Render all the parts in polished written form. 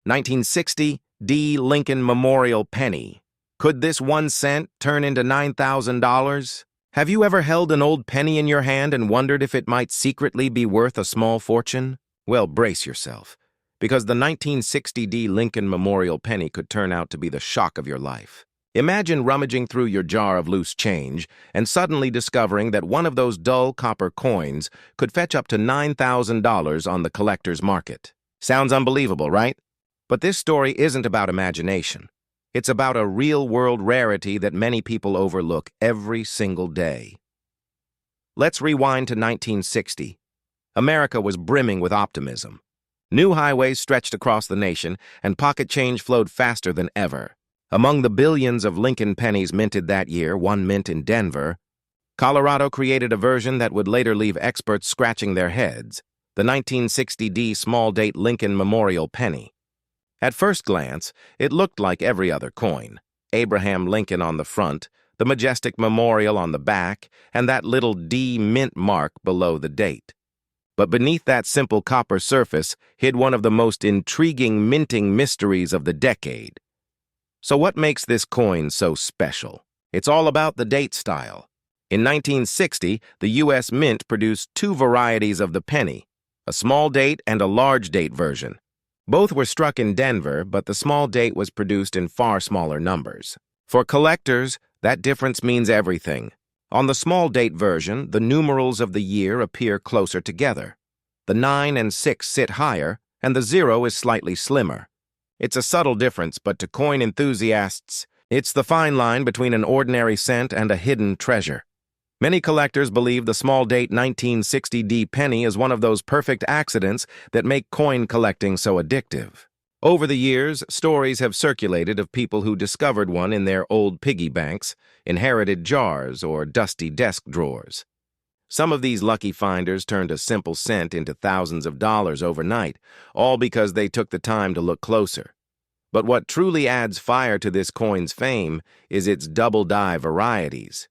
1960 D. Lincoln Memorial Penny. Could this 1 cent turn into $9,000? Have you ever held an old penny in your hand and wondered if it might secretly be worth a small fortune? Well, brace yourself, because the 1960 D. Lincoln Memorial Penny could turn out to be the shock of your life. Imagine rummaging through your jar of loose change and suddenly discovering that one of those dull copper coins could fetch up to $9,000 on the collector's market. Sounds unbelievable, right? But this story isn't about imagination. It's about a real-world rarity that many people overlook every single day. Let's rewind to 1960. America was brimming with optimism. New highways stretched across the nation, and pocket change flowed faster than ever. Among the billions of Lincoln pennies minted that year, one mint in Denver, Colorado created a version that would later leave experts scratching their heads, the 1960 D small date Lincoln Memorial Penny. At first glance, it looked like every other coin. Abraham Lincoln on the front, the majestic memorial on the back, and that little D mint mark below the date. But beneath that simple copper surface hid one of the most intriguing minting mysteries of the decade. So what makes this coin so special? It's all about the date style. In 1960, the U.S. Mint produced 2 varieties of the penny, a small date and a large date version. Both were struck in Denver, but the small date was produced in far smaller numbers. For collectors, that difference means everything. On the small date version, the numerals of the year appear closer together. The 9 and 6 sit higher, and the 0 is slightly slimmer. It's a subtle difference, but to coin enthusiasts, it's the fine line between an ordinary cent and a hidden treasure. Many collectors believe the small date 1960 D penny is one of those perfect accidents that make coin collecting so addictive. Over the years, stories have circulated of people who discovered one in their old piggy banks, inherited jars, or dusty desk drawers. Some of these lucky finders turned a simple cent into thousands of dollars overnight, all because they took the time to look closer. But what truly adds fire to this coin's fame is its double die varieties.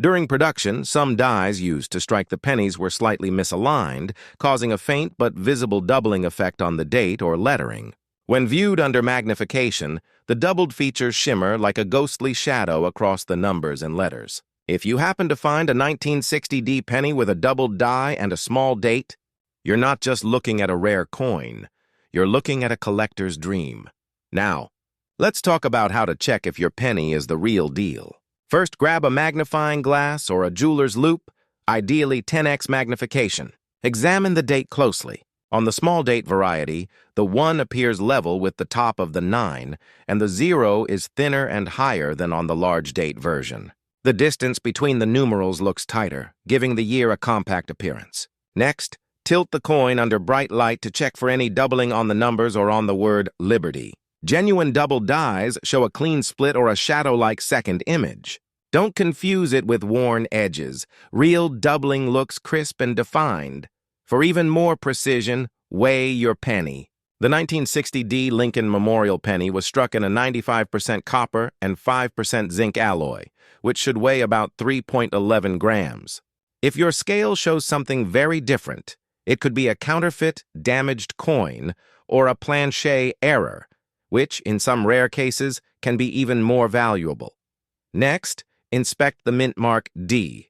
During production, some dies used to strike the pennies were slightly misaligned, causing a faint but visible doubling effect on the date or lettering. When viewed under magnification, the doubled features shimmer like a ghostly shadow across the numbers and letters. If you happen to find a 1960 D penny with a doubled die and a small date, you're not just looking at a rare coin, you're looking at a collector's dream. Now, let's talk about how to check if your penny is the real deal. First, grab a magnifying glass or a jeweler's loupe, ideally 10x magnification. Examine the date closely. On the small date variety, the 1 appears level with the top of the 9, and the 0 is thinner and higher than on the large date version. The distance between the numerals looks tighter, giving the year a compact appearance. Next, tilt the coin under bright light to check for any doubling on the numbers or on the word Liberty. Genuine double dies show a clean split or a shadow-like second image. Don't confuse it with worn edges. Real doubling looks crisp and defined. For even more precision, weigh your penny. The 1960 D Lincoln Memorial Penny was struck in a 95% copper and 5% zinc alloy, which should weigh about 3.11 grams. If your scale shows something very different, it could be a counterfeit, damaged coin, or a plancher error, which, in some rare cases, can be even more valuable. Next, inspect the mint mark D.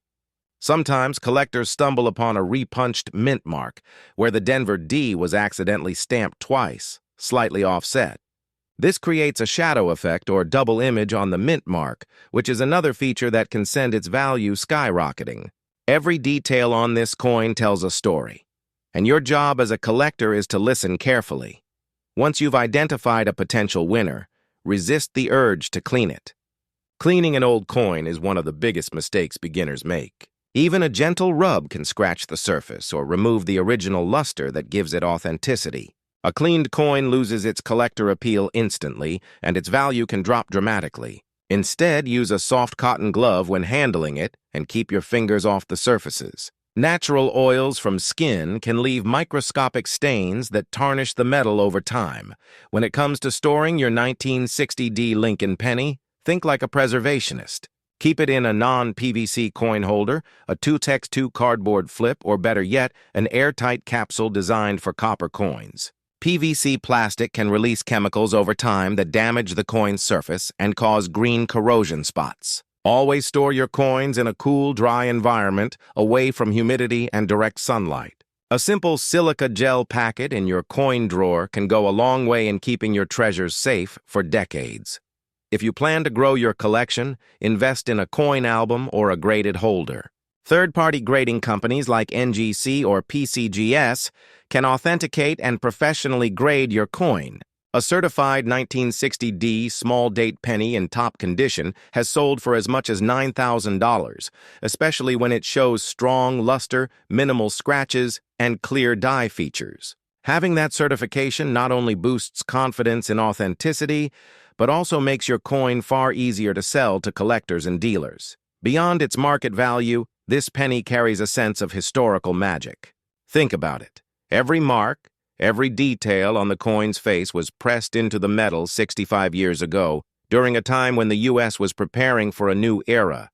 Sometimes collectors stumble upon a repunched mint mark, where the Denver D was accidentally stamped twice, slightly offset. This creates a shadow effect or double image on the mint mark, which is another feature that can send its value skyrocketing. Every detail on this coin tells a story, and your job as a collector is to listen carefully. Once you've identified a potential winner, resist the urge to clean it. Cleaning an old coin is one of the biggest mistakes beginners make. Even a gentle rub can scratch the surface or remove the original luster that gives it authenticity. A cleaned coin loses its collector appeal instantly, and its value can drop dramatically. Instead, use a soft cotton glove when handling it and keep your fingers off the surfaces. Natural oils from skin can leave microscopic stains that tarnish the metal over time. When it comes to storing your 1960 D Lincoln penny, think like a preservationist. Keep it in a non-PVC coin holder, a 2x2 cardboard flip, or better yet, an airtight capsule designed for copper coins. PVC plastic can release chemicals over time that damage the coin's surface and cause green corrosion spots. Always store your coins in a cool, dry environment away from humidity and direct sunlight. A simple silica gel packet in your coin drawer can go a long way in keeping your treasures safe for decades. If you plan to grow your collection, invest in a coin album or a graded holder. Third-party grading companies like NGC or PCGS can authenticate and professionally grade your coin. A certified 1960D small date penny in top condition has sold for as much as $9,000, especially when it shows strong luster, minimal scratches, and clear die features. Having that certification not only boosts confidence in authenticity, but also makes your coin far easier to sell to collectors and dealers. Beyond its market value, this penny carries a sense of historical magic. Think about it. Every mark, every detail on the coin's face was pressed into the metal 65 years ago, during a time when the U.S. was preparing for a new era.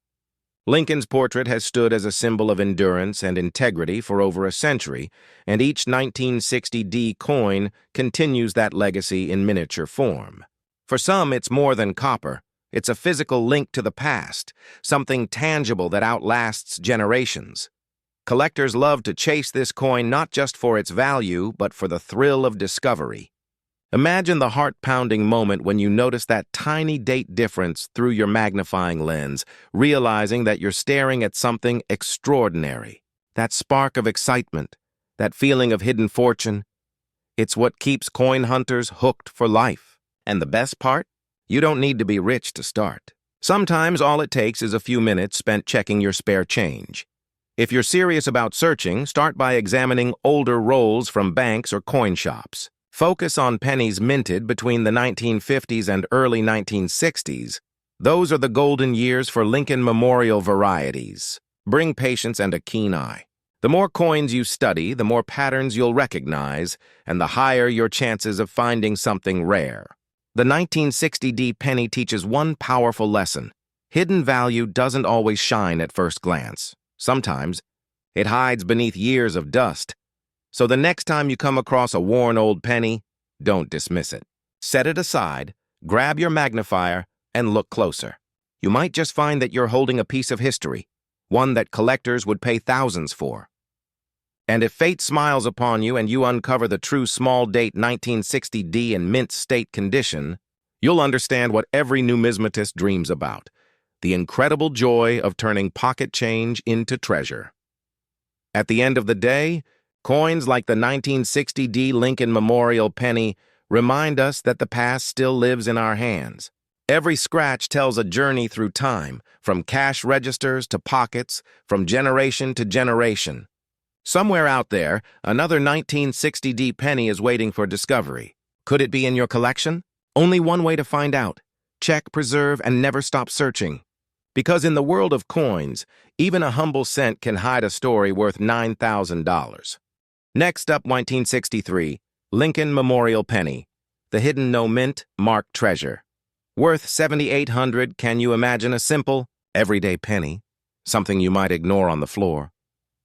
Lincoln's portrait has stood as a symbol of endurance and integrity for over a century, and each 1960D coin continues that legacy in miniature form. For some, it's more than copper. It's a physical link to the past, something tangible that outlasts generations. Collectors love to chase this coin not just for its value, but for the thrill of discovery. Imagine the heart-pounding moment when you notice that tiny date difference through your magnifying lens, realizing that you're staring at something extraordinary. That spark of excitement, that feeling of hidden fortune, it's what keeps coin hunters hooked for life. And the best part? You don't need to be rich to start. Sometimes all it takes is a few minutes spent checking your spare change. If you're serious about searching, start by examining older rolls from banks or coin shops. Focus on pennies minted between the 1950s and early 1960s. Those are the golden years for Lincoln Memorial varieties. Bring patience and a keen eye. The more coins you study, the more patterns you'll recognize, and the higher your chances of finding something rare. The 1960D penny teaches one powerful lesson. Hidden value doesn't always shine at first glance. Sometimes, it hides beneath years of dust. So the next time you come across a worn old penny, don't dismiss it. Set it aside, grab your magnifier, and look closer. You might just find that you're holding a piece of history, one that collectors would pay thousands for. And if fate smiles upon you and you uncover the true small-date 1960D in mint state condition, you'll understand what every numismatist dreams about, the incredible joy of turning pocket change into treasure. At the end of the day, coins like the 1960D Lincoln Memorial penny remind us that the past still lives in our hands. Every scratch tells a journey through time, from cash registers to pockets, from generation to generation. Somewhere out there, another 1960D penny is waiting for discovery. Could it be in your collection? Only one way to find out. Check, preserve, and never stop searching. Because in the world of coins, even a humble cent can hide a story worth $9,000. Next up, 1963, Lincoln Memorial Penny, the hidden no-mint marked treasure. Worth $7,800, can you imagine a simple, everyday penny, something you might ignore on the floor,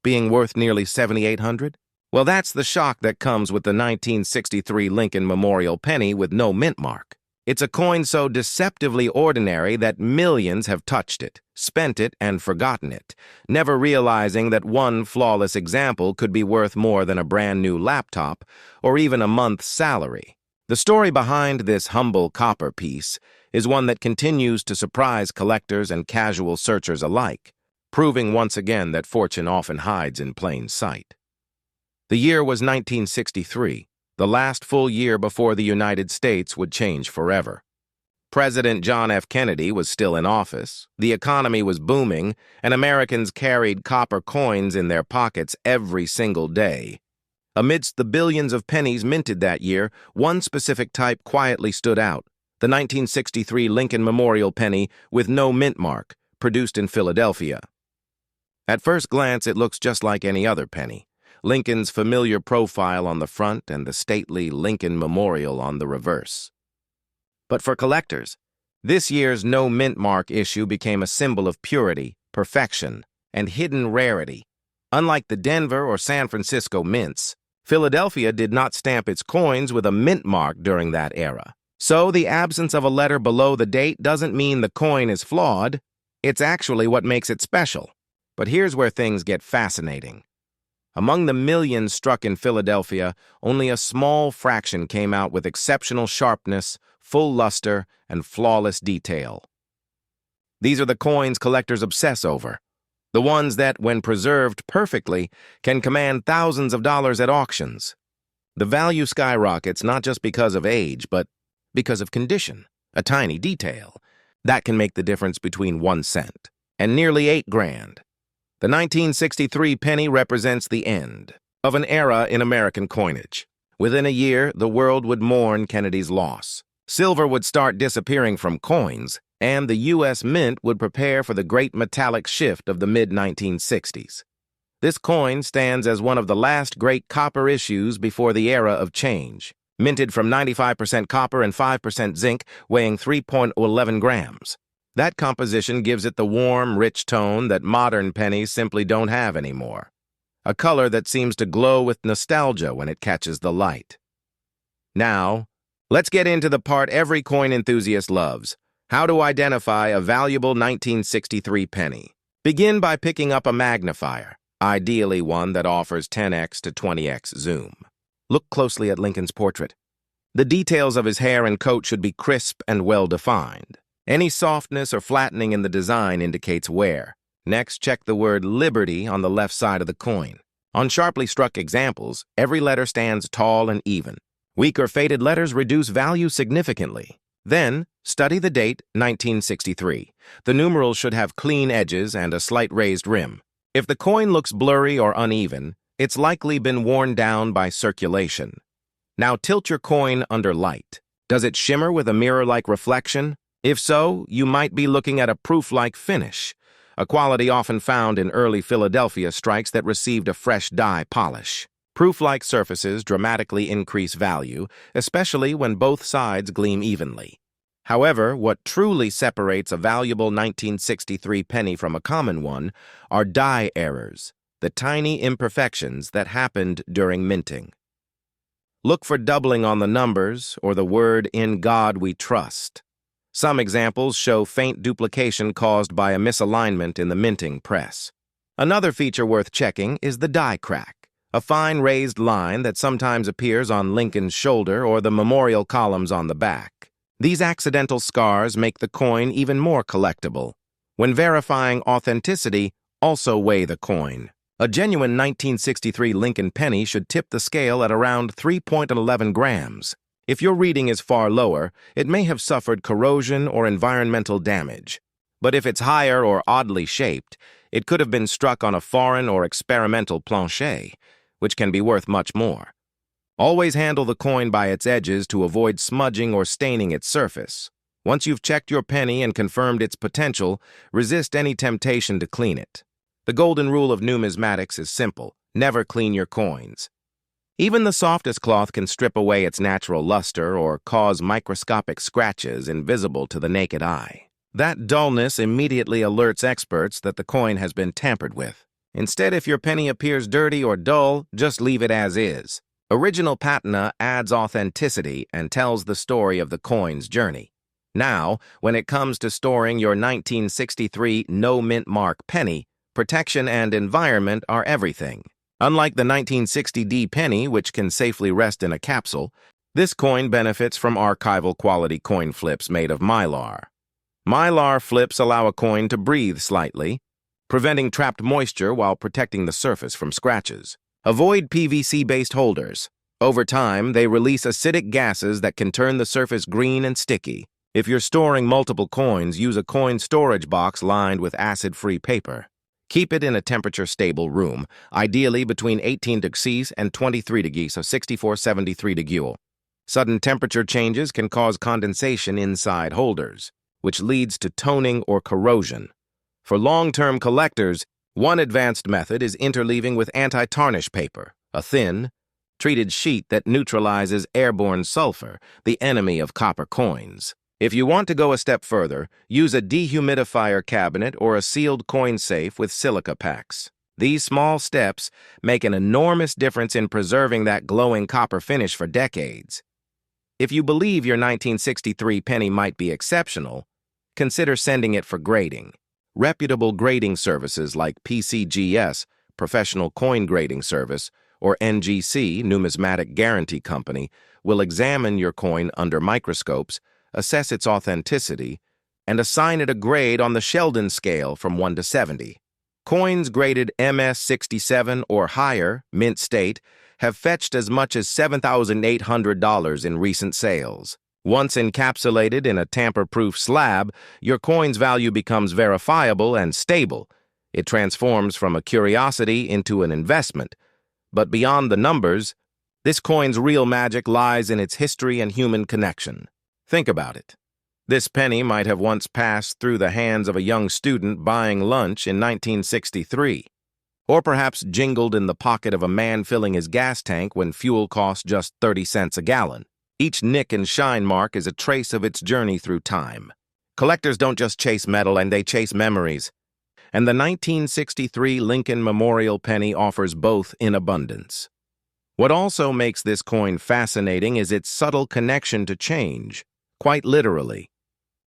being worth nearly $7,800? Well, that's the shock that comes with the 1963 Lincoln Memorial Penny with no mint mark. It's a coin so deceptively ordinary that millions have touched it, spent it, and forgotten it, never realizing that one flawless example could be worth more than a brand new laptop or even a month's salary. The story behind this humble copper piece is one that continues to surprise collectors and casual searchers alike, proving once again that fortune often hides in plain sight. The year was 1963, the last full year before the United States would change forever. President John F. Kennedy was still in office, the economy was booming, and Americans carried copper coins in their pockets every single day. Amidst the billions of pennies minted that year, one specific type quietly stood out, the 1963 Lincoln Memorial Penny with no mint mark, produced in Philadelphia. At first glance, it looks just like any other penny. Lincoln's familiar profile on the front and the stately Lincoln Memorial on the reverse. But for collectors, this year's no mint mark issue became a symbol of purity, perfection, and hidden rarity. Unlike the Denver or San Francisco mints, Philadelphia did not stamp its coins with a mint mark during that era. So the absence of a letter below the date doesn't mean the coin is flawed. It's actually what makes it special. But here's where things get fascinating. Among the millions struck in Philadelphia, only a small fraction came out with exceptional sharpness, full luster, and flawless detail. These are the coins collectors obsess over. The ones that, when preserved perfectly, can command thousands of dollars at auctions. The value skyrockets not just because of age, but because of condition, a tiny detail. That can make the difference between 1 cent and nearly $8,000. The 1963 penny represents the end of an era in American coinage. Within a year, the world would mourn Kennedy's loss. Silver would start disappearing from coins, and the U.S. Mint would prepare for the great metallic shift of the mid-1960s. This coin stands as one of the last great copper issues before the era of change, minted from 95% copper and 5% zinc, weighing 3.11 grams. That composition gives it the warm, rich tone that modern pennies simply don't have anymore. A color that seems to glow with nostalgia when it catches the light. Now, let's get into the part every coin enthusiast loves: how to identify a valuable 1963 penny. Begin by picking up a magnifier, ideally one that offers 10x to 20x zoom. Look closely at Lincoln's portrait. The details of his hair and coat should be crisp and well-defined. Any softness or flattening in the design indicates wear. Next, check the word Liberty on the left side of the coin. On sharply struck examples, every letter stands tall and even. Weak or faded letters reduce value significantly. Then, study the date, 1963. The numerals should have clean edges and a slight raised rim. If the coin looks blurry or uneven, it's likely been worn down by circulation. Now tilt your coin under light. Does it shimmer with a mirror-like reflection? If so, you might be looking at a proof-like finish, a quality often found in early Philadelphia strikes that received a fresh dye polish. Proof-like surfaces dramatically increase value, especially when both sides gleam evenly. However, what truly separates a valuable 1963 penny from a common one are dye errors, the tiny imperfections that happened during minting. Look for doubling on the numbers or the word "In God We Trust." Some examples show faint duplication caused by a misalignment in the minting press. Another feature worth checking is the die crack, a fine raised line that sometimes appears on Lincoln's shoulder or the memorial columns on the back. These accidental scars make the coin even more collectible. When verifying authenticity, also weigh the coin. A genuine 1963 Lincoln penny should tip the scale at around 3.11 grams. If your reading is far lower, it may have suffered corrosion or environmental damage. But if it's higher or oddly shaped, it could have been struck on a foreign or experimental plancher, which can be worth much more. Always handle the coin by its edges to avoid smudging or staining its surface. Once you've checked your penny and confirmed its potential, resist any temptation to clean it. The golden rule of numismatics is simple: never clean your coins. Even the softest cloth can strip away its natural luster or cause microscopic scratches invisible to the naked eye. That dullness immediately alerts experts that the coin has been tampered with. Instead, if your penny appears dirty or dull, just leave it as is. Original patina adds authenticity and tells the story of the coin's journey. Now, when it comes to storing your 1963 no mint mark penny, protection and environment are everything. Unlike the 1960D penny, which can safely rest in a capsule, this coin benefits from archival quality coin flips made of mylar. Mylar flips allow a coin to breathe slightly, preventing trapped moisture while protecting the surface from scratches. Avoid PVC-based holders. Over time, they release acidic gases that can turn the surface green and sticky. If you're storing multiple coins, use a coin storage box lined with acid-free paper. Keep it in a temperature-stable room, ideally between 18 degrees and 23 degrees, so 64-73 degrees. Sudden temperature changes can cause condensation inside holders, which leads to toning or corrosion. For long-term collectors, one advanced method is interleaving with anti-tarnish paper, a thin, treated sheet that neutralizes airborne sulfur, the enemy of copper coins. If you want to go a step further, use a dehumidifier cabinet or a sealed coin safe with silica packs. These small steps make an enormous difference in preserving that glowing copper finish for decades. If you believe your 1963 penny might be exceptional, consider sending it for grading. Reputable grading services like PCGS, Professional Coin Grading Service, or NGC Numismatic Guarantee Company will examine your coin under microscopes, assess its authenticity, and assign it a grade on the Sheldon scale from 1 to 70. Coins graded MS-67 or higher, mint state, have fetched as much as $7,800 in recent sales. Once encapsulated in a tamper-proof slab, your coin's value becomes verifiable and stable. It transforms from a curiosity into an investment. But beyond the numbers, this coin's real magic lies in its history and human connection. Think about it. This penny might have once passed through the hands of a young student buying lunch in 1963, or perhaps jingled in the pocket of a man filling his gas tank when fuel cost just 30 cents a gallon. Each nick and shine mark is a trace of its journey through time. Collectors don't just chase metal, and they chase memories. And the 1963 Lincoln Memorial penny offers both in abundance. What also makes this coin fascinating is its subtle connection to change, quite literally.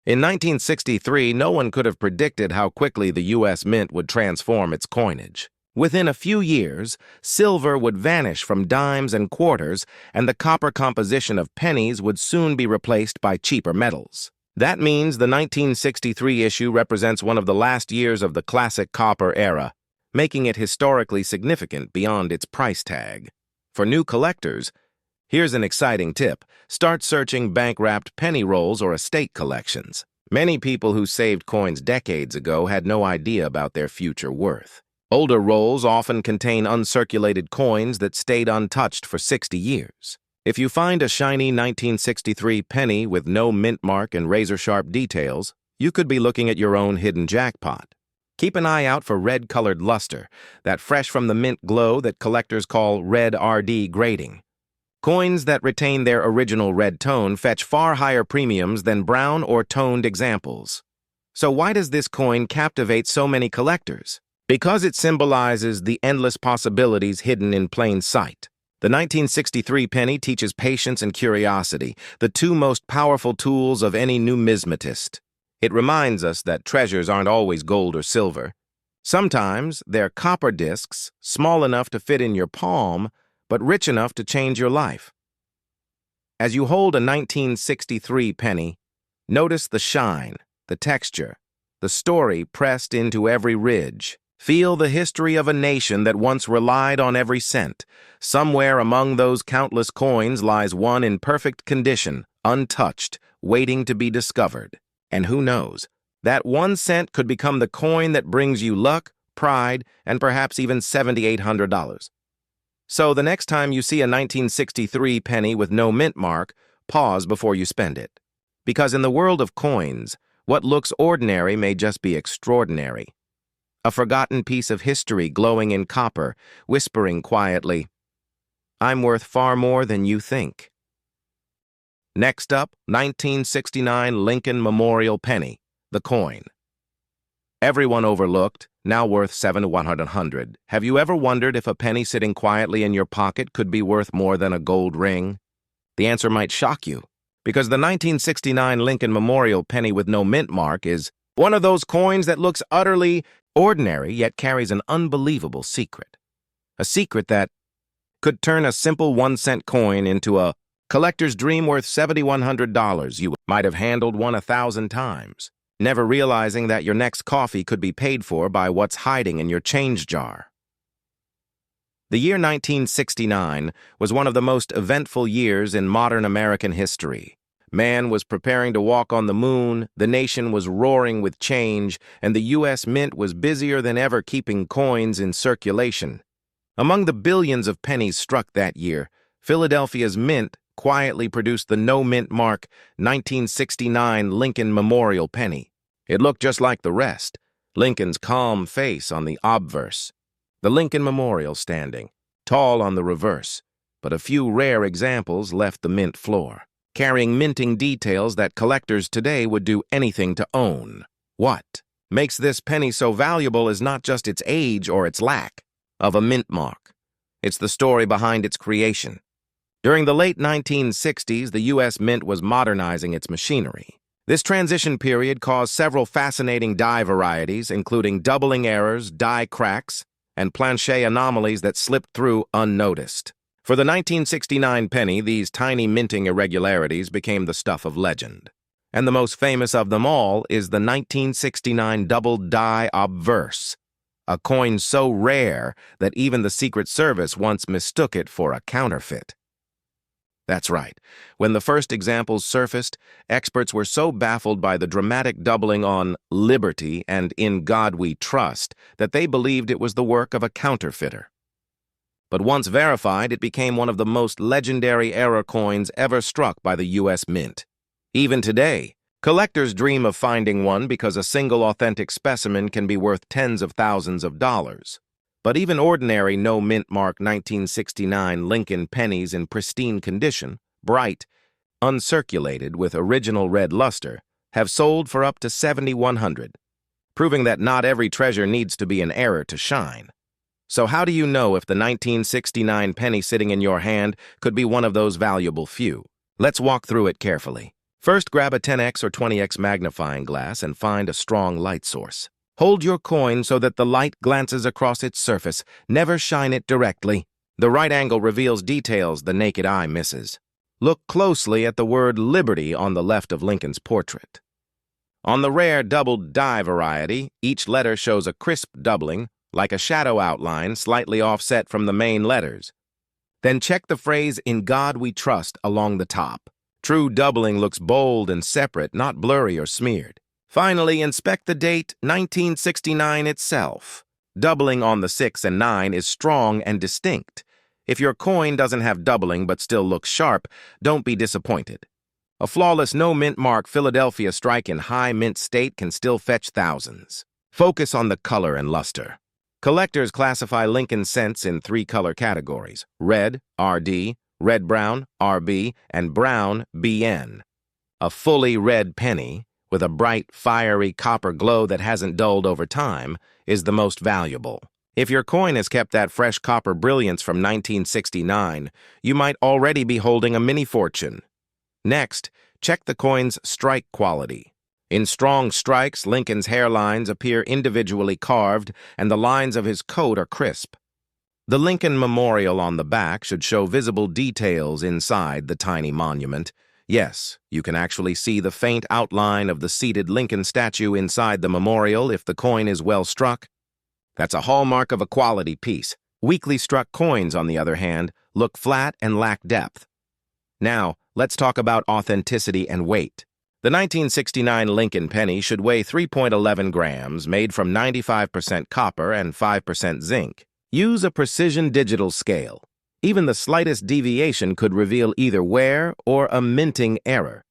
In 1963, no one could have predicted how quickly the U.S. Mint would transform its coinage. Within a few years, silver would vanish from dimes and quarters, and the copper composition of pennies would soon be replaced by cheaper metals. That means the 1963 issue represents one of the last years of the classic copper era, making it historically significant beyond its price tag. For new collectors, here's an exciting tip. Start searching bank-wrapped penny rolls or estate collections. Many people who saved coins decades ago had no idea about their future worth. Older rolls often contain uncirculated coins that stayed untouched for 60 years. If you find a shiny 1963 penny with no mint mark and razor-sharp details, you could be looking at your own hidden jackpot. Keep an eye out for red-colored luster, that fresh-from-the-mint glow that collectors call red RD grading. Coins that retain their original red tone fetch far higher premiums than brown or toned examples. So why does this coin captivate so many collectors? Because it symbolizes the endless possibilities hidden in plain sight. The 1963 penny teaches patience and curiosity, the two most powerful tools of any numismatist. It reminds us that treasures aren't always gold or silver. Sometimes they're copper discs, small enough to fit in your palm, but rich enough to change your life. As you hold a 1963 penny, notice the shine, the texture, the story pressed into every ridge. Feel the history of a nation that once relied on every cent. Somewhere among those countless coins lies one in perfect condition, untouched, waiting to be discovered. And who knows, that 1 cent could become the coin that brings you luck, pride, and perhaps even $7,800. So the next time you see a 1963 penny with no mint mark, pause before you spend it. Because in the world of coins, what looks ordinary may just be extraordinary. A forgotten piece of history glowing in copper, whispering quietly, "I'm worth far more than you think." Next up, 1969 Lincoln Memorial penny, the coin. Everyone overlooked, now worth $7,100. Have you ever wondered if a penny sitting quietly in your pocket could be worth more than a gold ring? The answer might shock you, because the 1969 Lincoln Memorial penny with no mint mark is one of those coins that looks utterly ordinary yet carries an unbelievable secret. A secret that could turn a simple 1-cent coin into a collector's dream worth $7,100. You might have handled one 1,000 times, never realizing that your next coffee could be paid for by what's hiding in your change jar. The year 1969 was one of the most eventful years in modern American history. Man was preparing to walk on the moon, the nation was roaring with change, and the U.S. Mint was busier than ever keeping coins in circulation. Among the billions of pennies struck that year, Philadelphia's Mint quietly produced the no-mint mark 1969 Lincoln Memorial penny. It looked just like the rest, Lincoln's calm face on the obverse, the Lincoln Memorial standing, tall on the reverse, but a few rare examples left the mint floor, carrying minting details that collectors today would do anything to own. What makes this penny so valuable is not just its age or its lack. of a mint mark. It's the story behind its creation. During the late 1960s, the U.S. Mint was modernizing its machinery. This transition period caused several fascinating die varieties, including doubling errors, die cracks, and planchet anomalies that slipped through unnoticed. For the 1969 penny, these tiny minting irregularities became the stuff of legend. And the most famous of them all is the 1969 double die obverse, a coin so rare that even the Secret Service once mistook it for a counterfeit. That's right. When the first examples surfaced, experts were so baffled by the dramatic doubling on "Liberty" and "In God We Trust" that they believed it was the work of a counterfeiter. But once verified, it became one of the most legendary error coins ever struck by the U.S. Mint. Even today, collectors dream of finding one because a single authentic specimen can be worth tens of thousands of dollars. But even ordinary no-mint mark 1969 Lincoln pennies in pristine condition, bright, uncirculated with original red luster, have sold for up to $7,100, proving that not every treasure needs to be an error to shine. So how do you know if the 1969 penny sitting in your hand could be one of those valuable few? Let's walk through it carefully. First, grab a 10x or 20x magnifying glass and find a strong light source. Hold your coin so that the light glances across its surface. Never shine it directly. The right angle reveals details the naked eye misses. Look closely at the word "Liberty" on the left of Lincoln's portrait. On the rare doubled die variety, each letter shows a crisp doubling, like a shadow outline slightly offset from the main letters. Then check the phrase "In God We Trust" along the top. True doubling looks bold and separate, not blurry or smeared. Finally, inspect the date 1969 itself. Doubling on the 6 and 9 is strong and distinct. If your coin doesn't have doubling but still looks sharp, don't be disappointed. A flawless no-mint mark Philadelphia strike in high mint state can still fetch thousands. Focus on the color and luster. Collectors classify Lincoln cents in 3 color categories: red, RD, red-brown, RB, and brown, BN. A fully red penny, with a bright, fiery copper glow that hasn't dulled over time, is the most valuable. If your coin has kept that fresh copper brilliance from 1969, you might already be holding a mini fortune. Next, check the coin's strike quality. In strong strikes, Lincoln's hairlines appear individually carved, and the lines of his coat are crisp. The Lincoln Memorial on the back should show visible details inside the tiny monument. Yes, you can actually see the faint outline of the seated Lincoln statue inside the memorial if the coin is well struck. That's a hallmark of a quality piece. Weakly struck coins, on the other hand, look flat and lack depth. Now, let's talk about authenticity and weight. The 1969 Lincoln penny should weigh 3.11 grams, made from 95% copper and 5% zinc. Use a precision digital scale. Even the slightest deviation could reveal either wear or a minting error.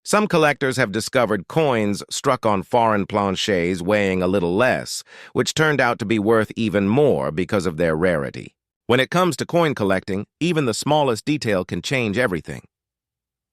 Some collectors have discovered coins struck on foreign planchets weighing a little less, which turned out to be worth even more because of their rarity. When it comes to coin collecting, even the smallest detail can change everything.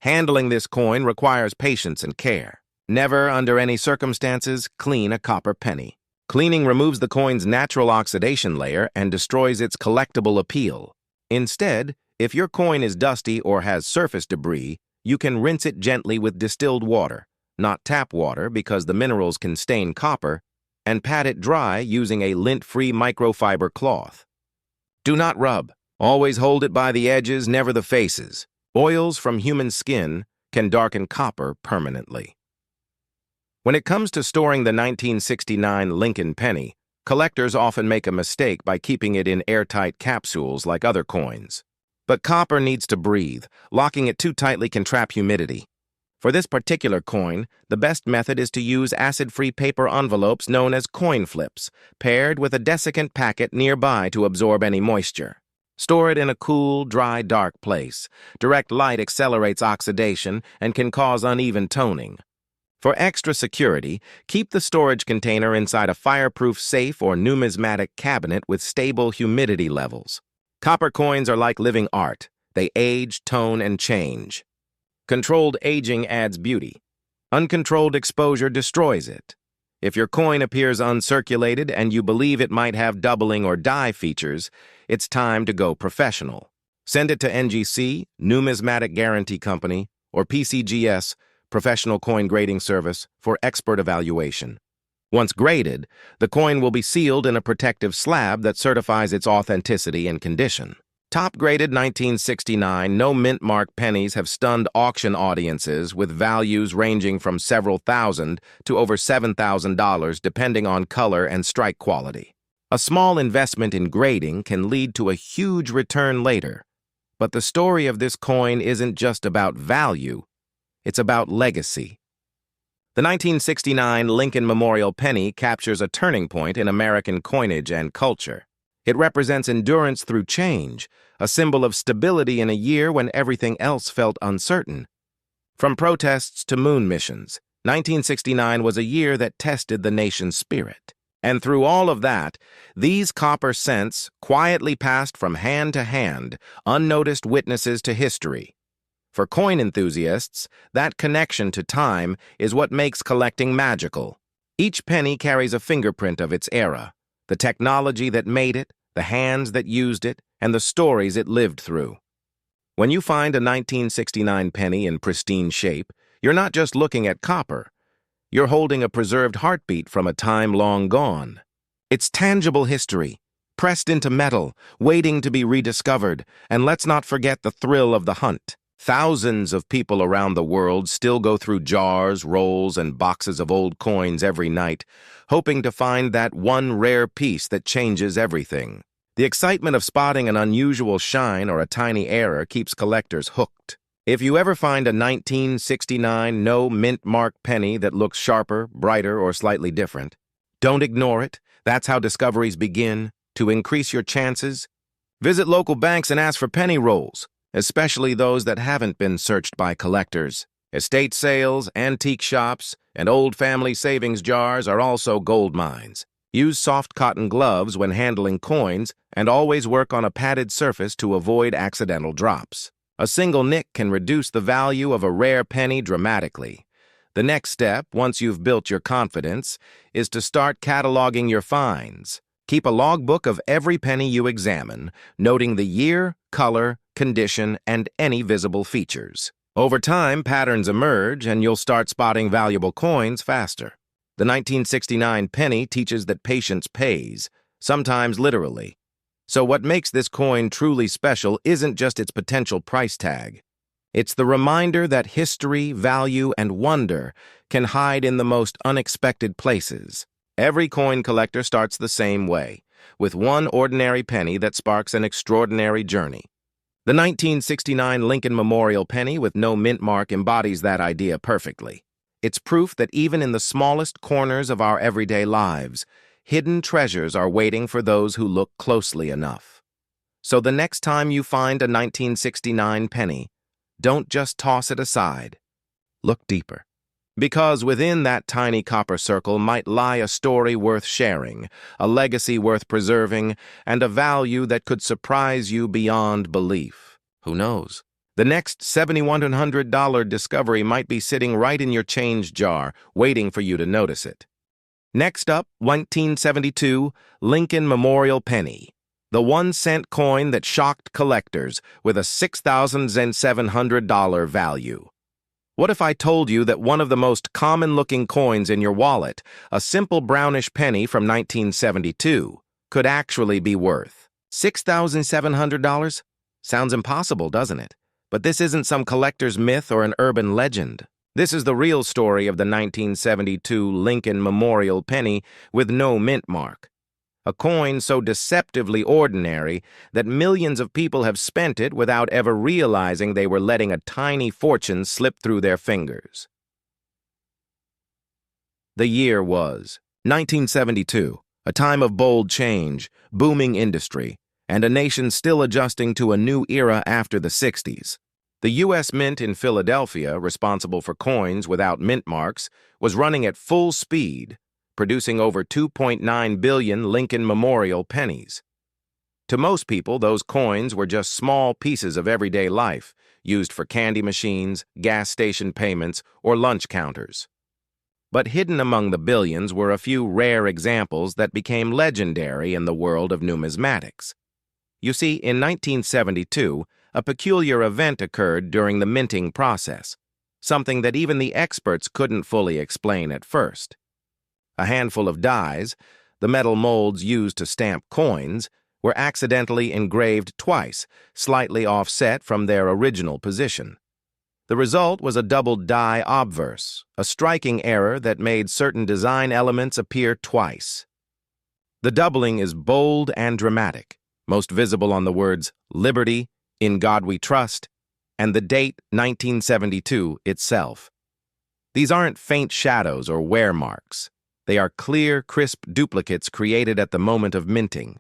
Handling this coin requires patience and care. Never, under any circumstances, clean a copper penny. Cleaning removes the coin's natural oxidation layer and destroys its collectible appeal. Instead, if your coin is dusty or has surface debris, you can rinse it gently with distilled water, not tap water because the minerals can stain copper, and pat it dry using a lint-free microfiber cloth. Do not rub. Always hold it by the edges, never the faces. Oils from human skin can darken copper permanently. When it comes to storing the 1969 Lincoln penny, collectors often make a mistake by keeping it in airtight capsules like other coins. But copper needs to breathe. Locking it too tightly can trap humidity. For this particular coin, the best method is to use acid-free paper envelopes known as coin flips, paired with a desiccant packet nearby to absorb any moisture. Store it in a cool, dry, dark place. Direct light accelerates oxidation and can cause uneven toning. For extra security, keep the storage container inside a fireproof safe or numismatic cabinet with stable humidity levels. Copper coins are like living art. They age, tone, and change. Controlled aging adds beauty. Uncontrolled exposure destroys it. If your coin appears uncirculated and you believe it might have doubling or die features, it's time to go professional. Send it to NGC, Numismatic Guarantee Company, or PCGS, Professional Coin Grading Service, for expert evaluation. Once graded, the coin will be sealed in a protective slab that certifies its authenticity and condition. Top-graded 1969 no-mint mark pennies have stunned auction audiences with values ranging from several thousand to over $7,000 depending on color and strike quality. A small investment in grading can lead to a huge return later. But the story of this coin isn't just about value, it's about legacy. The 1969 Lincoln Memorial Penny captures a turning point in American coinage and culture. It represents endurance through change, a symbol of stability in a year when everything else felt uncertain. From protests to moon missions, 1969 was a year that tested the nation's spirit. And through all of that, these copper cents quietly passed from hand to hand, unnoticed witnesses to history. For coin enthusiasts, that connection to time is what makes collecting magical. Each penny carries a fingerprint of its era, the technology that made it, the hands that used it, and the stories it lived through. When you find a 1969 penny in pristine shape, you're not just looking at copper. You're holding a preserved heartbeat from a time long gone. It's tangible history, pressed into metal, waiting to be rediscovered, and let's not forget the thrill of the hunt. Thousands of people around the world still go through jars, rolls, and boxes of old coins every night, hoping to find that one rare piece that changes everything. The excitement of spotting an unusual shine or a tiny error keeps collectors hooked. If you ever find a 1969 no-mint mark penny that looks sharper, brighter, or slightly different, don't ignore it. That's how discoveries begin. To increase your chances, visit local banks and ask for penny rolls, especially those that haven't been searched by collectors. Estate sales, antique shops, and old family savings jars are also gold mines. Use soft cotton gloves when handling coins and always work on a padded surface to avoid accidental drops. A single nick can reduce the value of a rare penny dramatically. The next step, once you've built your confidence, is to start cataloging your finds. Keep a logbook of every penny you examine, noting the year, color, condition, and any visible features. Over time, patterns emerge, and you'll start spotting valuable coins faster. The 1969 penny teaches that patience pays, sometimes literally. So what makes this coin truly special isn't just its potential price tag. It's the reminder that history, value, and wonder can hide in the most unexpected places. Every coin collector starts the same way, with one ordinary penny that sparks an extraordinary journey. The 1969 Lincoln Memorial Penny with no mint mark embodies that idea perfectly. It's proof that even in the smallest corners of our everyday lives, hidden treasures are waiting for those who look closely enough. So the next time you find a 1969 penny, don't just toss it aside. Look deeper. Because within that tiny copper circle might lie a story worth sharing, a legacy worth preserving, and a value that could surprise you beyond belief. Who knows? The next $7,100 discovery might be sitting right in your change jar, waiting for you to notice it. Next up, 1972 Lincoln Memorial Penny, the 1-cent coin that shocked collectors with a $6,700 value. What if I told you that one of the most common-looking coins in your wallet, a simple brownish penny from 1972, could actually be worth $6,700? Sounds impossible, doesn't it? But this isn't some collector's myth or an urban legend. This is the real story of the 1972 Lincoln Memorial Penny with no mint mark. A coin so deceptively ordinary that millions of people have spent it without ever realizing they were letting a tiny fortune slip through their fingers. The year was 1972, a time of bold change, booming industry, and a nation still adjusting to a new era after the 60s. The U.S. Mint in Philadelphia, responsible for coins without mint marks, was running at full speed, producing over 2.9 billion Lincoln Memorial pennies. To most people, those coins were just small pieces of everyday life, used for candy machines, gas station payments, or lunch counters. But hidden among the billions were a few rare examples that became legendary in the world of numismatics. You see, in 1972, a peculiar event occurred during the minting process, something that even the experts couldn't fully explain at first. A handful of dies, the metal molds used to stamp coins, were accidentally engraved twice, slightly offset from their original position. The result was a doubled die obverse, a striking error that made certain design elements appear twice. The doubling is bold and dramatic, most visible on the words "Liberty," "In God We Trust," and the date 1972 itself. These aren't faint shadows or wear marks. They are clear, crisp duplicates created at the moment of minting.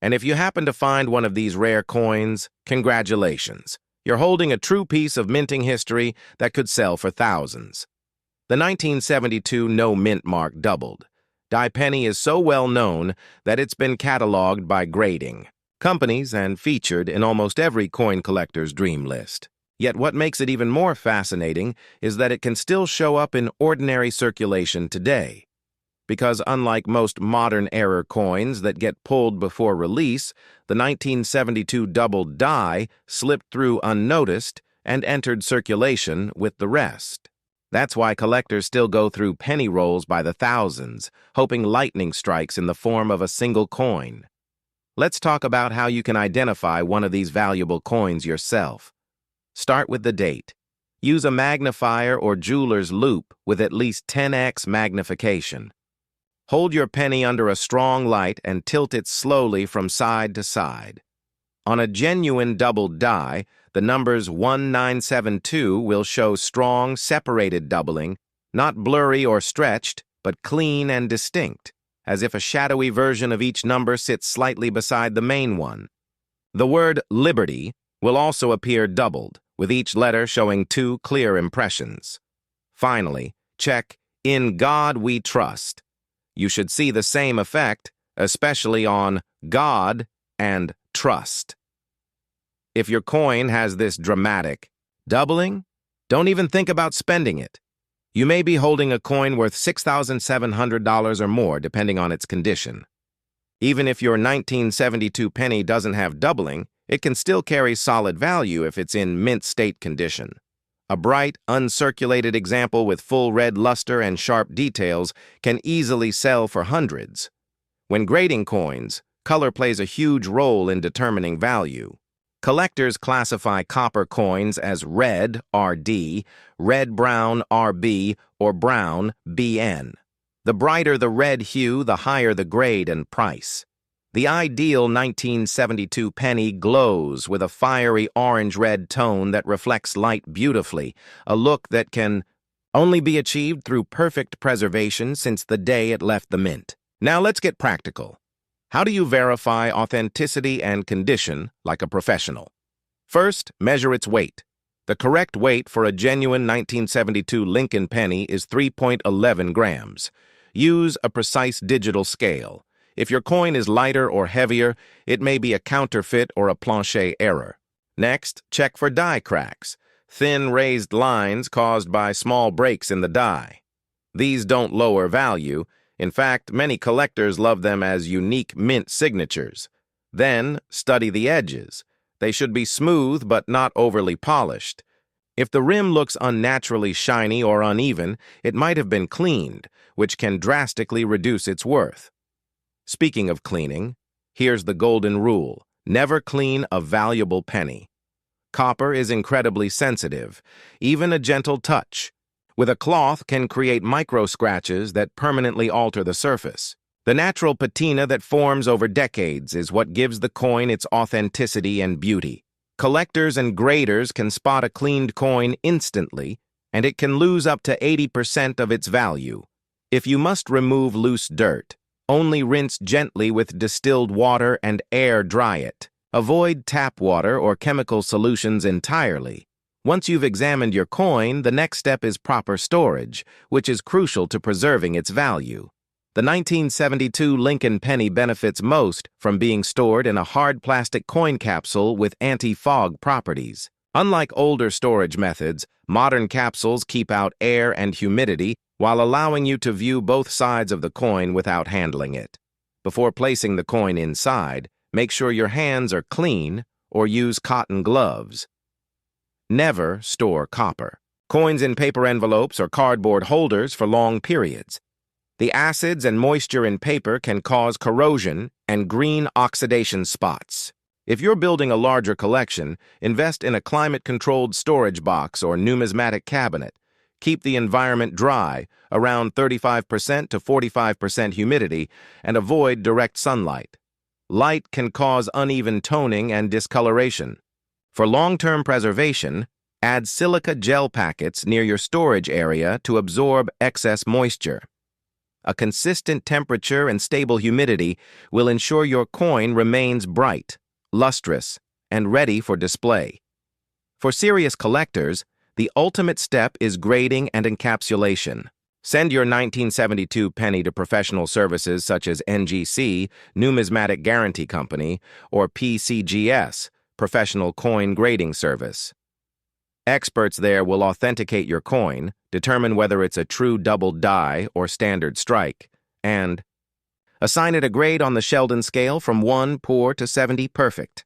And if you happen to find one of these rare coins, congratulations. You're holding a true piece of minting history that could sell for thousands. The 1972 no mint mark doubled. Die penny is so well known that it's been cataloged by grading companies and featured in almost every coin collector's dream list. Yet what makes it even more fascinating is that it can still show up in ordinary circulation today. Because unlike most modern error coins that get pulled before release, the 1972 doubled die slipped through unnoticed and entered circulation with the rest. That's why collectors still go through penny rolls by the thousands, hoping lightning strikes in the form of a single coin. Let's talk about how you can identify one of these valuable coins yourself. Start with the date. Use a magnifier or jeweler's loupe with at least 10x magnification. Hold your penny under a strong light and tilt it slowly from side to side. On a genuine doubled die, the numbers 1972 will show strong, separated doubling, not blurry or stretched, but clean and distinct, as if a shadowy version of each number sits slightly beside the main one. The word Liberty will also appear doubled, with each letter showing two clear impressions. Finally, check In God We Trust. You should see the same effect, especially on God and Trust. If your coin has this dramatic doubling, don't even think about spending it. You may be holding a coin worth $6,700 or more, depending on its condition. Even if your 1972 penny doesn't have doubling, it can still carry solid value if it's in mint state condition. A bright, uncirculated example with full red luster and sharp details can easily sell for hundreds. When grading coins, color plays a huge role in determining value. Collectors classify copper coins as red, RD, red-brown, RB, or brown, BN. The brighter the red hue, the higher the grade and price. The ideal 1972 penny glows with a fiery orange-red tone that reflects light beautifully, a look that can only be achieved through perfect preservation since the day it left the mint. Now let's get practical. How do you verify authenticity and condition like a professional? First, measure its weight. The correct weight for a genuine 1972 Lincoln penny is 3.11 grams. Use a precise digital scale. If your coin is lighter or heavier, it may be a counterfeit or a plancher error. Next, check for die cracks, thin raised lines caused by small breaks in the die. These don't lower value. In fact, many collectors love them as unique mint signatures. Then, study the edges. They should be smooth but not overly polished. If the rim looks unnaturally shiny or uneven, it might have been cleaned, which can drastically reduce its worth. Speaking of cleaning, here's the golden rule: never clean a valuable penny. Copper is incredibly sensitive. Even a gentle touch with a cloth can create micro scratches that permanently alter the surface. The natural patina that forms over decades is what gives the coin its authenticity and beauty. Collectors and graders can spot a cleaned coin instantly, and it can lose up to 80% of its value. If you must remove loose dirt, only rinse gently with distilled water and air dry it. Avoid tap water or chemical solutions entirely. Once you've examined your coin, the next step is proper storage, which is crucial to preserving its value. The 1972 Lincoln penny benefits most from being stored in a hard plastic coin capsule with anti-fog properties. Unlike older storage methods, modern capsules keep out air and humidity while allowing you to view both sides of the coin without handling it. Before placing the coin inside, make sure your hands are clean or use cotton gloves. Never store copper. Coins in paper envelopes or cardboard holders for long periods. The acids and moisture in paper can cause corrosion and green oxidation spots. If you're building a larger collection, invest in a climate-controlled storage box or numismatic cabinet. Keep the environment dry, around 35% to 45% humidity, and avoid direct sunlight. Light can cause uneven toning and discoloration. For long-term preservation, add silica gel packets near your storage area to absorb excess moisture. A consistent temperature and stable humidity will ensure your coin remains bright, lustrous, and ready for display. For serious collectors, the ultimate step is grading and encapsulation. Send your 1972 penny to professional services such as NGC Numismatic Guarantee Company or PCGS, Professional Coin Grading Service. Experts there will authenticate your coin, determine whether it's a true double die or standard strike, and assign it a grade on the Sheldon scale from 1 poor to 70 perfect.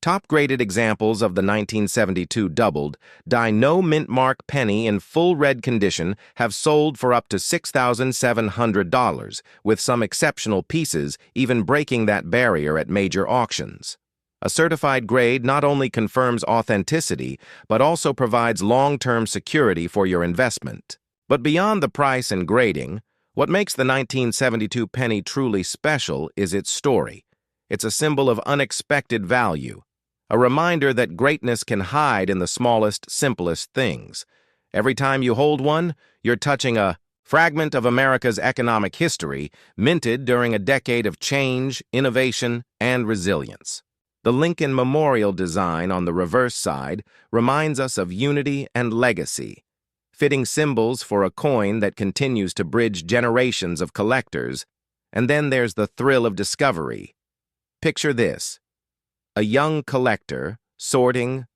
Top-graded examples of the 1972 doubled die no mint mark penny in full red condition have sold for up to $6,700, with some exceptional pieces even breaking that barrier at major auctions. A certified grade not only confirms authenticity, but also provides long-term security for your investment. But beyond the price and grading, what makes the 1972 penny truly special is its story. It's a symbol of unexpected value, a reminder that greatness can hide in the smallest, simplest things. Every time you hold one, you're touching a fragment of America's economic history, minted during a decade of change, innovation, and resilience. The Lincoln Memorial design on the reverse side reminds us of unity and legacy, fitting symbols for a coin that continues to bridge generations of collectors. And then there's the thrill of discovery. Picture this: a young collector sorting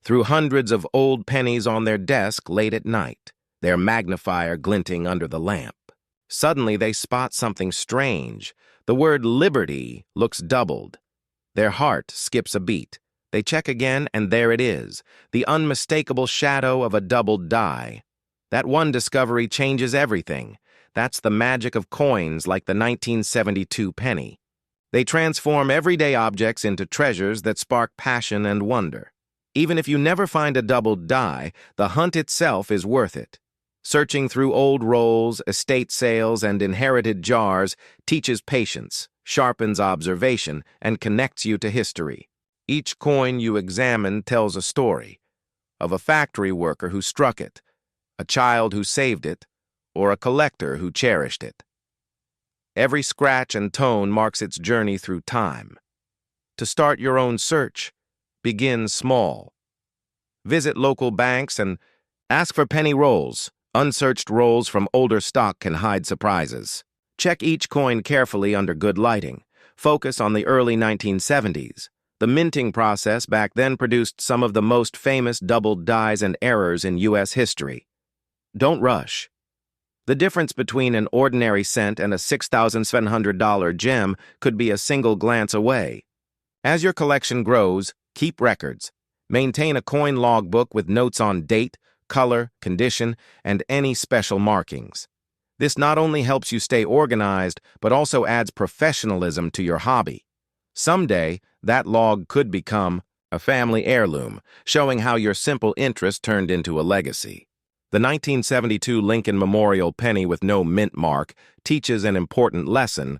through hundreds of old pennies on their desk late at night, their magnifier glinting under the lamp. Suddenly they spot something strange. The word liberty looks doubled. Their heart skips a beat. They check again, and there it is, the unmistakable shadow of a doubled die. That one discovery changes everything. That's the magic of coins like the 1972 penny. They transform everyday objects into treasures that spark passion and wonder. Even if you never find a doubled die, the hunt itself is worth it. Searching through old rolls, estate sales, and inherited jars teaches patience, sharpens observation, and connects you to history. Each coin you examine tells a story of a factory worker who struck it, a child who saved it, or a collector who cherished it. Every scratch and tone marks its journey through time. To start your own search, begin small. Visit local banks and ask for penny rolls. Unsearched rolls from older stock can hide surprises. Check each coin carefully under good lighting. Focus on the early 1970s. The minting process back then produced some of the most famous doubled dies and errors in U.S. history. Don't rush. The difference between an ordinary cent and a $6,700 gem could be a single glance away. As your collection grows, keep records. Maintain a coin logbook with notes on date, color, condition, and any special markings. This not only helps you stay organized, but also adds professionalism to your hobby. Someday, that log could become a family heirloom, showing how your simple interest turned into a legacy. The 1972 Lincoln Memorial penny with no mint mark teaches an important lesson: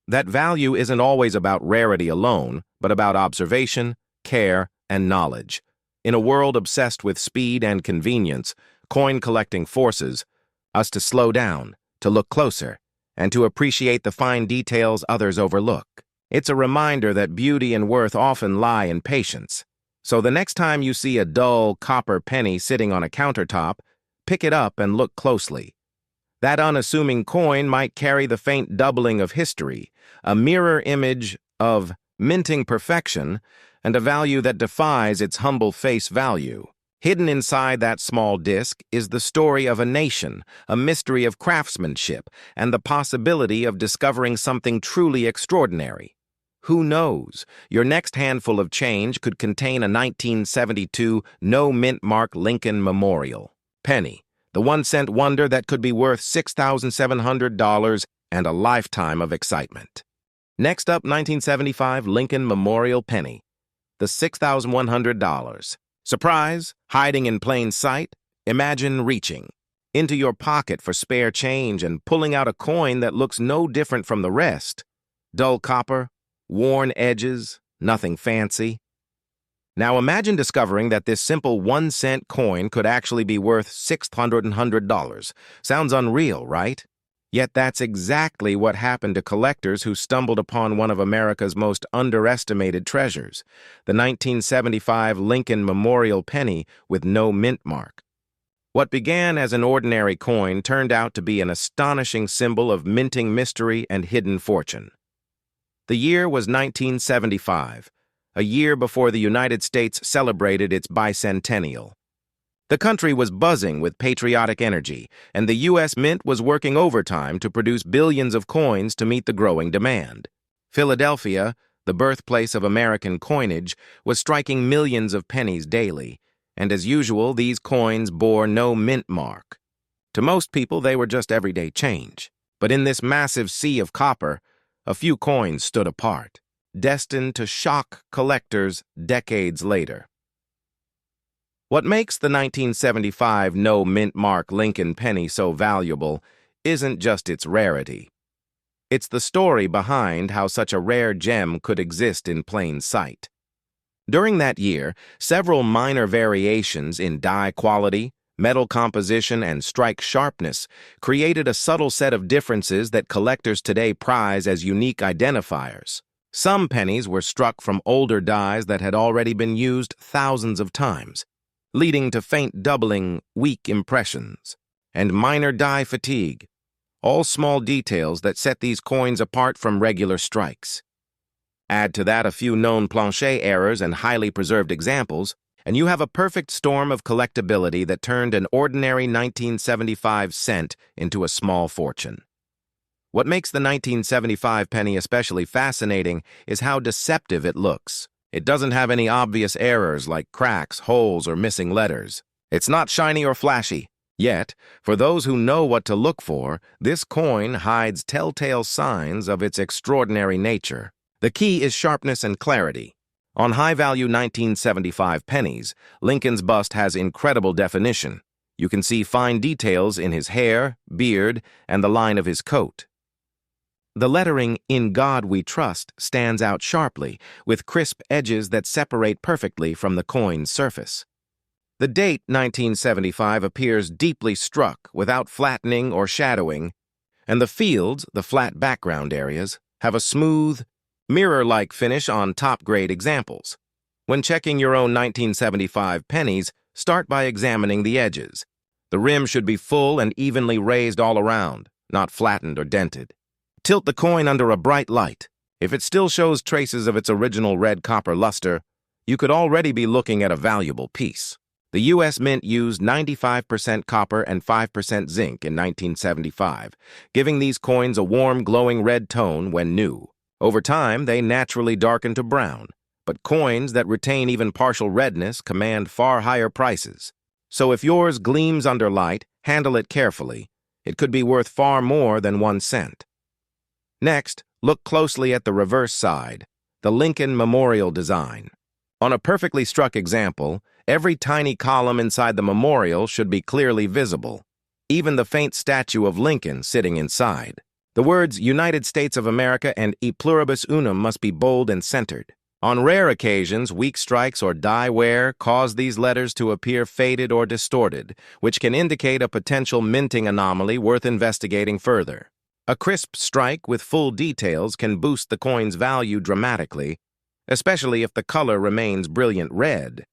that value isn't always about rarity alone, but about observation, care, and knowledge. In a world obsessed with speed and convenience, coin collecting forces us to slow down, to look closer, and to appreciate the fine details others overlook. It's a reminder that beauty and worth often lie in patience. So the next time you see a dull copper penny sitting on a countertop, pick it up and look closely. That unassuming coin might carry the faint doubling of history, a mirror image of minting perfection and a value that defies its humble face value. Hidden inside that small disc is the story of a nation, a mystery of craftsmanship, and the possibility of discovering something truly extraordinary. Who knows? Your next handful of change could contain a 1972 no mint mark Lincoln Memorial penny, the 1-cent wonder that could be worth $6,700 and a lifetime of excitement. Next up, 1975 Lincoln Memorial penny, the $6,100. Surprise? Hiding in plain sight? Imagine reaching into your pocket for spare change and pulling out a coin that looks no different from the rest. Dull copper, worn edges, nothing fancy. Now imagine discovering that this simple 1-cent coin could actually be worth $600. Sounds unreal, right? Yet that's exactly what happened to collectors who stumbled upon one of America's most underestimated treasures, the 1975 Lincoln Memorial penny with no mint mark. What began as an ordinary coin turned out to be an astonishing symbol of minting mystery and hidden fortune. The year was 1975, a year before the United States celebrated its bicentennial. The country was buzzing with patriotic energy, and the U.S. Mint was working overtime to produce billions of coins to meet the growing demand. Philadelphia, the birthplace of American coinage, was striking millions of pennies daily, and as usual, these coins bore no mint mark. To most people, they were just everyday change. But in this massive sea of copper, a few coins stood apart, destined to shock collectors decades later. What makes the 1975 no mint mark Lincoln penny so valuable isn't just its rarity. It's the story behind how such a rare gem could exist in plain sight. During that year, several minor variations in die quality, metal composition, and strike sharpness created a subtle set of differences that collectors today prize as unique identifiers. Some pennies were struck from older dies that had already been used thousands of times, leading to faint doubling, weak impressions, and minor die fatigue, all small details that set these coins apart from regular strikes. Add to that a few known planchet errors and highly preserved examples, and you have a perfect storm of collectability that turned an ordinary 1975 cent into a small fortune. What makes the 1975 penny especially fascinating is how deceptive it looks. It doesn't have any obvious errors like cracks, holes, or missing letters. It's not shiny or flashy. Yet, for those who know what to look for, this coin hides telltale signs of its extraordinary nature. The key is sharpness and clarity. On high-value 1975 pennies, Lincoln's bust has incredible definition. You can see fine details in his hair, beard, and the line of his coat. The lettering, "In God We Trust," stands out sharply, with crisp edges that separate perfectly from the coin's surface. The date 1975 appears deeply struck without flattening or shadowing, and the fields, the flat background areas, have a smooth, mirror-like finish on top-grade examples. When checking your own 1975 pennies, start by examining the edges. The rim should be full and evenly raised all around, not flattened or dented. Tilt the coin under a bright light. If it still shows traces of its original red copper luster, you could already be looking at a valuable piece. The U.S. Mint used 95% copper and 5% zinc in 1975, giving these coins a warm, glowing red tone when new. Over time, they naturally darken to brown, but coins that retain even partial redness command far higher prices. So if yours gleams under light, handle it carefully. It could be worth far more than 1 cent. Next, look closely at the reverse side, the Lincoln Memorial design. On a perfectly struck example, every tiny column inside the memorial should be clearly visible, even the faint statue of Lincoln sitting inside. The words United States of America and E pluribus unum must be bold and centered. On rare occasions, weak strikes or die wear cause these letters to appear faded or distorted, which can indicate a potential minting anomaly worth investigating further. A crisp strike with full details can boost the coin's value dramatically, especially if the color remains brilliant red.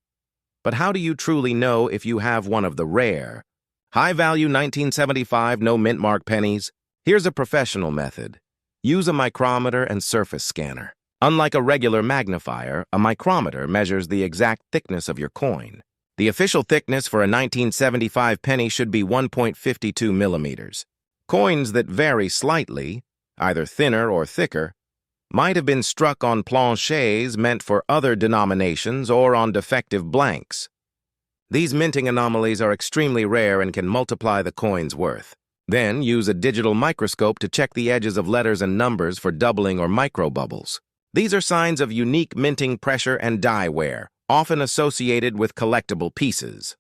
But how do you truly know if you have one of the rare, high-value 1975 no mint mark pennies? Here's a professional method. Use a micrometer and surface scanner. Unlike a regular magnifier, a micrometer measures the exact thickness of your coin. The official thickness for a 1975 penny should be 1.52 millimeters. Coins that vary slightly, either thinner or thicker, might have been struck on planchets meant for other denominations or on defective blanks. These minting anomalies are extremely rare and can multiply the coin's worth. Then use a digital microscope to check the edges of letters and numbers for doubling or microbubbles. These are signs of unique minting pressure and die wear, often associated with collectible pieces.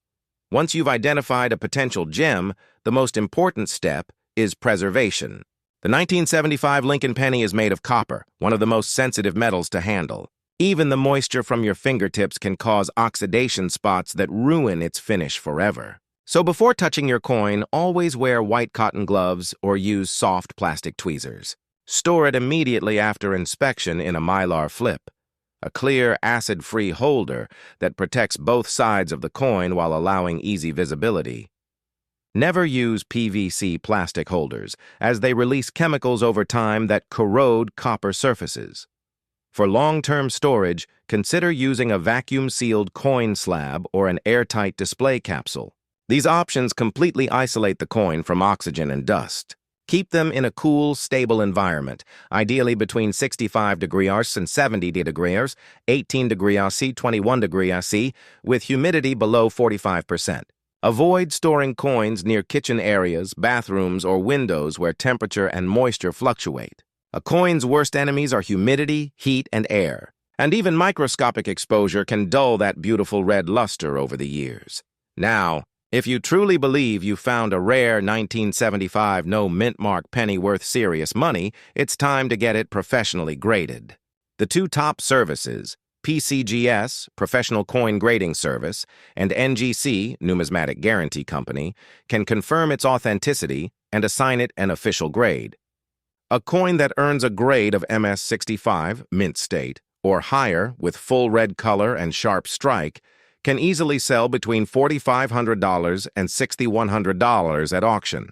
Once you've identified a potential gem, the most important step is preservation. The 1975 Lincoln penny is made of copper, one of the most sensitive metals to handle. Even the moisture from your fingertips can cause oxidation spots that ruin its finish forever. So before touching your coin, always wear white cotton gloves or use soft plastic tweezers. Store it immediately after inspection in a Mylar flip, a clear, acid-free holder that protects both sides of the coin while allowing easy visibility. Never use PVC plastic holders, as they release chemicals over time that corrode copper surfaces. For long-term storage, consider using a vacuum-sealed coin slab or an airtight display capsule. These options completely isolate the coin from oxygen and dust. Keep them in a cool, stable environment, ideally between 65 degrees and 70 degrees, 18 degrees C, 21 degrees C, with humidity below 45%. Avoid storing coins near kitchen areas, bathrooms, or windows where temperature and moisture fluctuate. A coin's worst enemies are humidity, heat, and air, and even microscopic exposure can dull that beautiful red luster over the years. Now, if you truly believe you found a rare 1975 no mint mark penny worth serious money, it's time to get it professionally graded. The two top services, PCGS, Professional Coin Grading Service, and NGC, Numismatic Guarantee Company, can confirm its authenticity and assign it an official grade. A coin that earns a grade of MS65, mint state, or higher with full red color and sharp strike can easily sell between $4,500 and $6,100 at auction.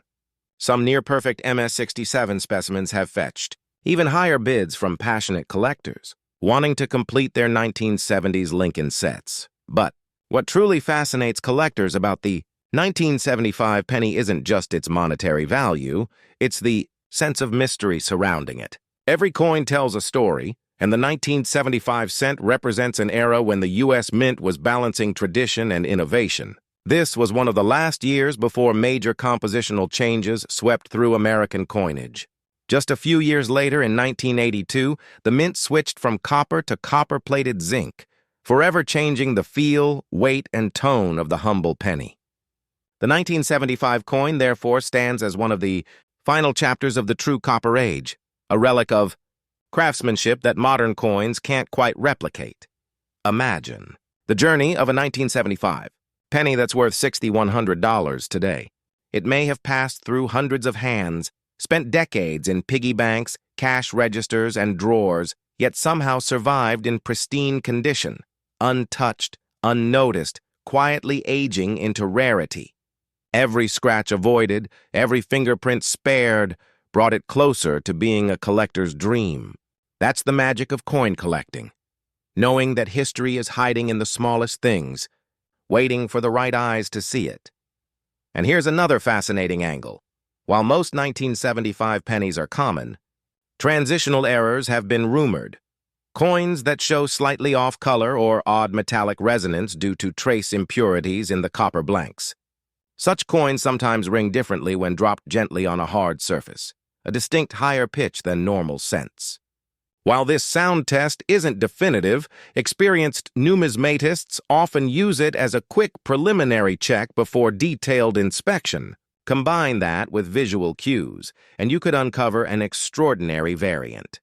Some near-perfect MS67 specimens have fetched even higher bids from passionate collectors wanting to complete their 1970s Lincoln sets. But what truly fascinates collectors about the 1975 penny isn't just its monetary value, it's the sense of mystery surrounding it. Every coin tells a story, and the 1975 cent represents an era when the U.S. Mint was balancing tradition and innovation. This was one of the last years before major compositional changes swept through American coinage. Just a few years later, in 1982, the mint switched from copper to copper-plated zinc, forever changing the feel, weight, and tone of the humble penny. The 1975 coin, therefore, stands as one of the final chapters of the true copper age, a relic of craftsmanship that modern coins can't quite replicate. Imagine the journey of a 1975 penny that's worth $6,100 today. It may have passed through hundreds of hands, spent decades in piggy banks, cash registers, and drawers, yet somehow survived in pristine condition, untouched, unnoticed, quietly aging into rarity. Every scratch avoided, every fingerprint spared, brought it closer to being a collector's dream. That's the magic of coin collecting, knowing that history is hiding in the smallest things, waiting for the right eyes to see it. And here's another fascinating angle. While most 1975 pennies are common, transitional errors have been rumored. Coins that show slightly off color or odd metallic resonance due to trace impurities in the copper blanks. Such coins sometimes ring differently when dropped gently on a hard surface, a distinct higher pitch than normal cents. While this sound test isn't definitive, experienced numismatists often use it as a quick preliminary check before detailed inspection. Combine that with visual cues, and you could uncover an extraordinary variant.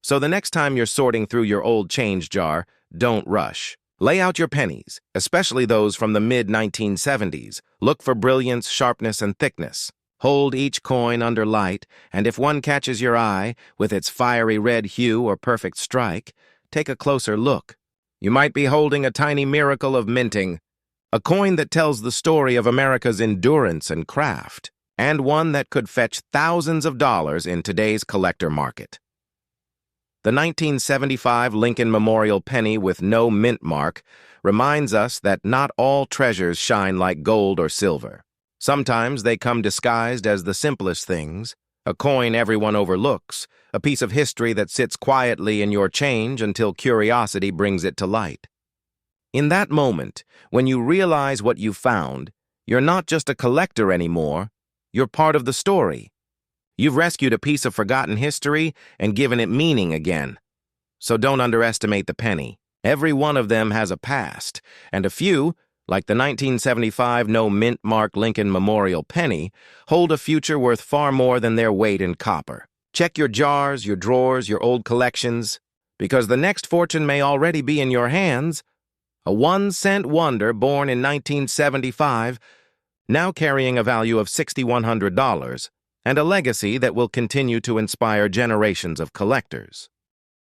So the next time you're sorting through your old change jar, don't rush. Lay out your pennies, especially those from the mid-1970s. Look for brilliance, sharpness, and thickness. Hold each coin under light, and if one catches your eye, with its fiery red hue or perfect strike, take a closer look. You might be holding a tiny miracle of minting, a coin that tells the story of America's endurance and craft, and one that could fetch thousands of dollars in today's collector market. The 1975 Lincoln Memorial penny with no mint mark reminds us that not all treasures shine like gold or silver. Sometimes they come disguised as the simplest things, a coin everyone overlooks, a piece of history that sits quietly in your change until curiosity brings it to light. In that moment, when you realize what you found, you're not just a collector anymore, you're part of the story. You've rescued a piece of forgotten history and given it meaning again. So don't underestimate the penny. Every one of them has a past, and a few, like the 1975 no mint mark Lincoln Memorial penny, hold a future worth far more than their weight in copper. Check your jars, your drawers, your old collections, because the next fortune may already be in your hands. A 1-cent wonder born in 1975, now carrying a value of $6,100, and a legacy that will continue to inspire generations of collectors.